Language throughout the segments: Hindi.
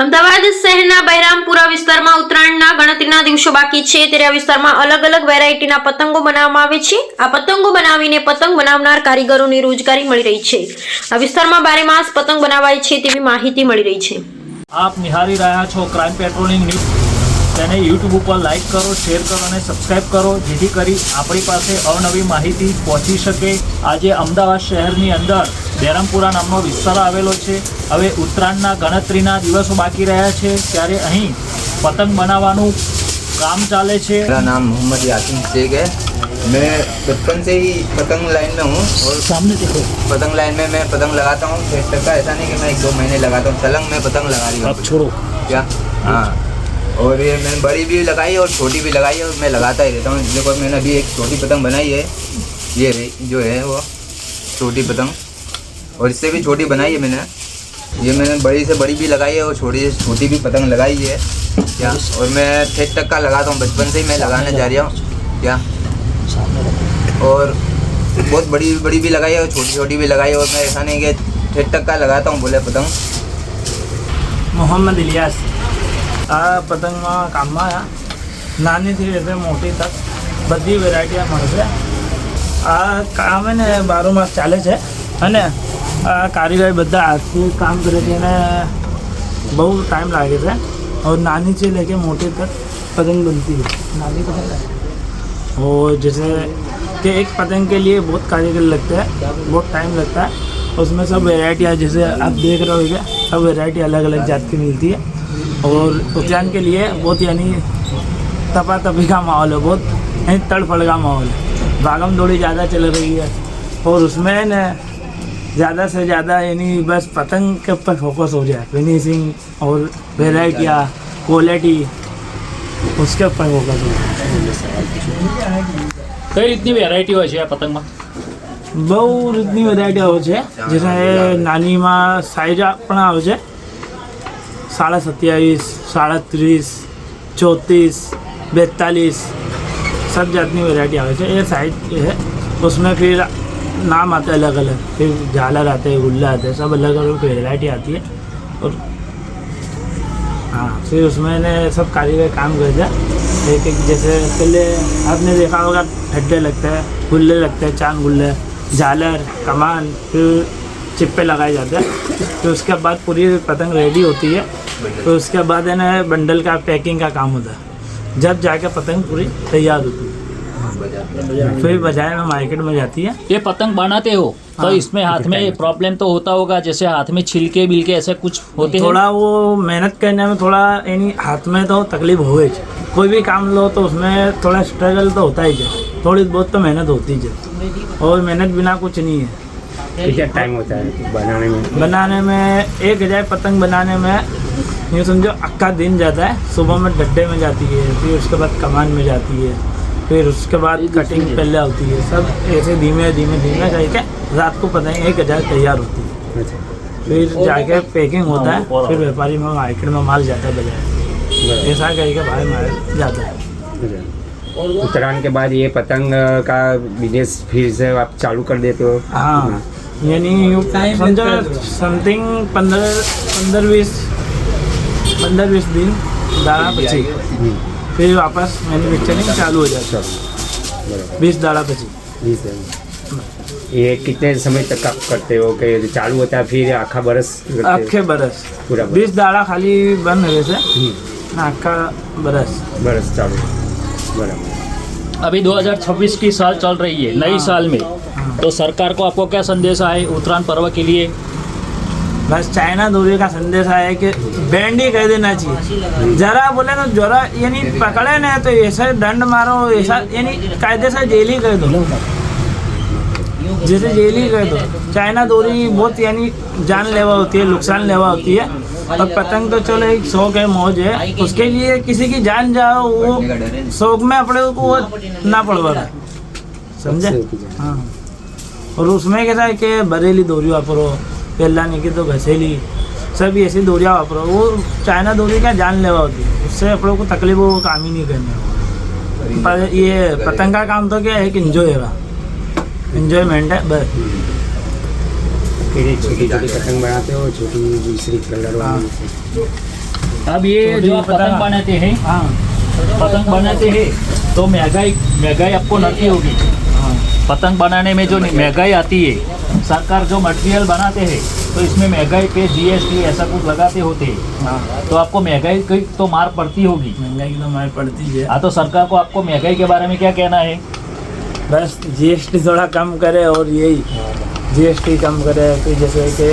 અમદાવાદ શહેરના બહેરામપુરા વિસ્તારમાં ઉત્તરાયણના ગણતરીના દિવસો બાકી છે ત્યારે આ વિસ્તારમાં અલગ અલગ વેરાયટીના પતંગો બનાવવામાં આવે છે। આ પતંગો બનાવીને પતંગ બનાવનાર કારીગરોને રોજગારી મળી રહી છે। આ વિસ્તારમાં બારે માસ પતંગ બનાવાય છે તેવી માહિતી મળી રહી છે। આપ નિહાળી રહ્યા છો ક્રાઇમ પેટ્રોલિંગ ન્યૂઝ। તેને યુટ્યુબ ઉપર લાઇક કરો, શેર કરો અને સબસ્ક્રાઇબ કરો જેથી કરી આપણી પાસે અવનવી માહિતી પહોંચી શકે। આજે અમદાવાદ શહેરની અંદર બહેરામપુરા નામનો વિસ્તાર આવેલો છે। હવે ઉત્તરાયણના ગણતરીના દિવસો બાકી રહ્યા છે ત્યારે અહીં પતંગ બનાવવાનું કામ ચાલે છે। मेरा नाम मोहम्मद यासीन शेख है। मैं बचपन से ही पतंग लाइन में हूँ और सामने देखो, पतंग लाइन में मैं पतंग लगाता हूँ। का ऐसा नहीं कि मैं 1-2 महीने लगाता हूँ, सलंग मैं पतंग लगा रही हूँ। अब छोड़ो क्या? हाँ, और ये मैंने बड़ी भी लगाई है और छोटी भी लगाई है और मैं लगाता ही रहता हूँ। देखो मैंने अभी एक छोटी पतंग बनाई है, ये जो है वो छोटी पतंग, और इससे भी छोटी बनाई है मैंने। ये मैंने बड़ी से बड़ी भी लगाई है और छोटी से छोटी भी पतंग लगाई है क्या। और मैं 6 तक का लगाता हूँ, बचपन से ही मैं लगाने जा रहा हूँ क्या। और बहुत बड़ी बड़ी भी लगाई है और छोटी छोटी भी लगाई है, और मैं ऐसा नहीं कि 6 तक का लगाता हूँ बोले पतंग। मोहम्मद इलियास आ पतंगમાં કામમાં નાનીથી એટલે મોટી તક બધી વેરાયટીઓ મળશે। આ કામ એને 12 માસ ચાલે છે અને આ કારીગર બધા હાથથી કામ કરે છે અને બહુ ટાઈમ લાગે છે। और नानी से लेके मोटे तक पतंग बनती है। नानी पतंग और जैसे कि एक पतंग के लिए बहुत कारीगर लगता है, बहुत टाइम लगता है। उसमें सब वेराइटियाँ जैसे आप देख रहे हो क्या, सब वेराइटी अलग अलग जात की मिलती है। और उद्यान के लिए बहुत यानी तपातपी का माहौल है, बहुत यानी तड़फड़ का माहौल है। भागम दौड़ी ज़्यादा चल रही है और उसमें न ज़्यादा से ज़्यादा यानी बस पतंग के ऊपर फोकस हो जाए, फिनिशिंग और वेराइटियाँ क्वालिटी उसके ऊपर फोकस हो जाए। કઈ રીતની વેરાયટી હોય છે આ પતંગમાં? બહુ રીતની વેરાયટીઓ હોય છે। જેને નાનીમાં સાઈઝ પણ આવે છે 27.5, 37, 34, 42 सब जातनी वेराइटी आवे है। ये साइज है, उसमें फिर नाम आते हैं अलग अलग, फिर झालर आते हैं, गुल्ला आते हैं, सब अलग अलग वेराइटी आती है। और हाँ, फिर उसमें ने सब कारीगर काम करते हैं एक एक। जैसे पहले आपने देखा होगा हड्डे लगते हैं, गुल्ले लगते हैं, चांद गुल्ले, झालर, कमान, फिर चिप्पे लगाए जाते हैं। फिर उसके बाद पूरी पतंग रेडी होती है। तो उसके बाद है ना बंडल का पैकिंग का काम होता है, जब जाके पतंग पूरी तैयार होती है फिर बाजार में मार्केट में जाती है। ये पतंग बनाते हो तो हाँ, इसमें हाथ में प्रॉब्लम तो होता होगा, जैसे हाथ में छिलके बिलके ऐसे कुछ होते हैं? थोड़ा वो मेहनत करने में थोड़ा यानी हाथ में तो तकलीफ होए। कोई भी काम लो तो उसमें थोड़ा स्ट्रगल तो होता ही है, थोड़ी बहुत तो मेहनत होती है। और मेहनत बिना कुछ नहीं है। क्या टाइम होता है बनाने में? बनाने में 1000 पतंग बनाने में यूँ समझो अक्का दिन जाता है। सुबह में डड्डे में जाती है, फिर उसके बाद कमान में जाती है, फिर उसके बाद कटिंग पहले होती है। सब ऐसे धीमे धीमे धीमे करके रात को पतंग 1000 तैयार होती है। फिर जाके पैकिंग होता है, फिर व्यापारी में मार्केट में माल जाता है बाजार। ऐसा करके बाहर माल जाता है। उत्तरायण के बाद ये पतंग का बिजनेस फिर से आप चालू कर देते हो? हाँ, यानी समझो समथिंग 15-20 दिन दाड़ा पची फिर वापस मैन्युफैक्चरिंग चालू हो जाता है। 20 दाड़ा पची। ये कितने समय तक आप करते हो कि चालू होता है फिर आखा बरस? आखे बरस पूरा 20 दाड़ा खाली बन रहे से आखा बरस चालू। बराबर। अभी 2026 की साल चल रही है, नई साल में तो सरकार को आपको क्या संदेश है उत्तरायण पर्व के लिए? बस चाइना डोरी का संदेश आया है कि बैंड ही कह देना चाहिए। जरा बोले ना जरा यानी पकड़े ना तो ऐसा दंड मारो, ऐसा यानी कायदे से जेल ही कर दो, जैसे जेल ही कर दो। चाइना डोरी बहुत यानी जानलेवा होती है, नुकसान लेवा होती है। और पतंग तो चलो एक शौक है, मौज है, उसके लिए किसी की जान जाओ वो शौक में अपने को ना पड़वा, समझे? हाँ, और उसमें कैसा है कि बरेली डोरी वापरो, पहला नहीं कि तो घसेली, सब ऐसी डोरियाँ वापरो। वो चाइना डोरी का जानलेवा होती है, उससे अपनों को तकलीफ वो काम ही नहीं करने। पर ये पतंग का काम तो क्या है कि इंजॉय है, इंजॉयमेंट है बस। छोटी छोटी पतंग बनाते हो, छोटी दूसरी कलर वाली? अब ये छोटी जो आप पतंग- पतंग बनाते हैं, हाँ पतंग बनाते हैं तो महंगाई आपको नड़ती होगी। हाँ पतंग बनाने में जो महंगाई आती है, सरकार जो मटेरियल बनाते हैं तो इसमें महंगाई पे GST ऐसा कुछ लगाते होते हैं, हाँ, तो आपको महंगाई की तो मार पड़ती होगी। महंगाई तो मार पड़ती है। हाँ, तो सरकार को आपको महंगाई के बारे में क्या कहना है? बस GST थोड़ा कम करे और यही GST कम करे, फिर जैसे कि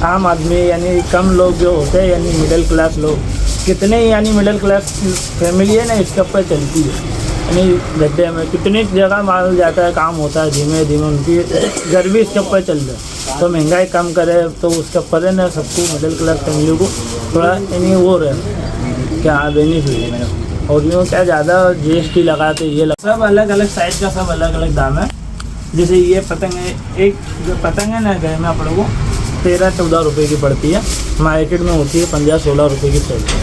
आम आदमी यानी कम लोग जो होते हैं यानी मिडिल क्लास लोग, कितने यानी मिडिल क्लास फैमिली है ना इसके ऊपर चलती है, यानी गड्ढे में कितनी जगह माल जाता है, काम होता है, धीमे धीमे उनकी घर भी इसके ऊपर चल रहा है। तो महंगाई कम करे तो उसके ऊपर है ना सबको मिडिल क्लास फैमिली को थोड़ा यानी वो रहे क्या बेनिफिट है। और यूँ क्या ज़्यादा GST लगाते ये सब अलग अलग साइज का सब अलग अलग दाम है। जैसे ये पतंग है, एक जो पतंग है ना घर में अपने को 13-14 रुपए की पड़ती है, मार्केट में होती है 15-16 रुपए की चलती है।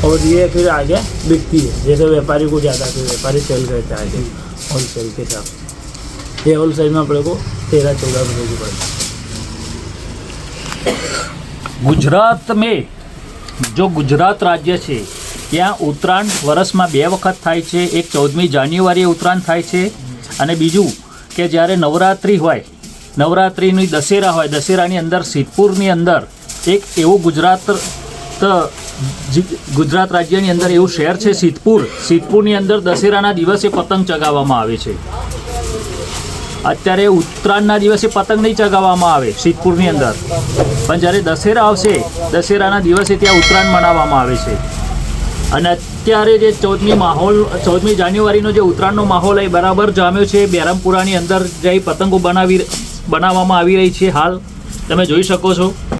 और ये फिर आगे बिकती है, जैसे व्यापारी को ज़्यादा फिर व्यापारी सेल करते हैं आगे होलसेल के हिसाब से। ये होलसेल में अपने को 13-14 रुपए की पड़ती है। ગુજરાત में जो ગુજરાત રાજ્ય છે ત્યાં ઉત્તરાયણ વર્ષમાં 2 વખત થાય છે. એક 14મી જાન્યુઆરીએ ઉત્તરાયણ થાય છે અને બીજું કે જ્યારે નવરાત્રિ હોય, નવરાત્રિની દશેરા હોય, દશેરાની અંદર સિદ્ધપુરની અંદર એક એવું ગુજરાત રાજ્યની અંદર એવું શહેર છે સિદ્ધપુરની અંદર દશેરાના દિવસે પતંગ ચગાવવામાં આવે છે. અત્યારે ઉત્તરાયણના દિવસે પતંગ નહીં ચગાવવામાં આવે સિદ્ધપુરની અંદર, પણ જ્યારે દશેરા આવશે, દશેરાના દિવસે ત્યાં ઉત્તરાયણ મનાવવામાં આવે છે. અને અત્યારે જે 14મી જાન્યુઆરીનો જે ઉત્તરાયણનો માહોલ એ બરાબર જામ્યો છે. બહેરામપુરાની અંદર જઈ પતંગો બનાવવામાં આવી રહી છે. હાલ તમે જોઈ શકો છો.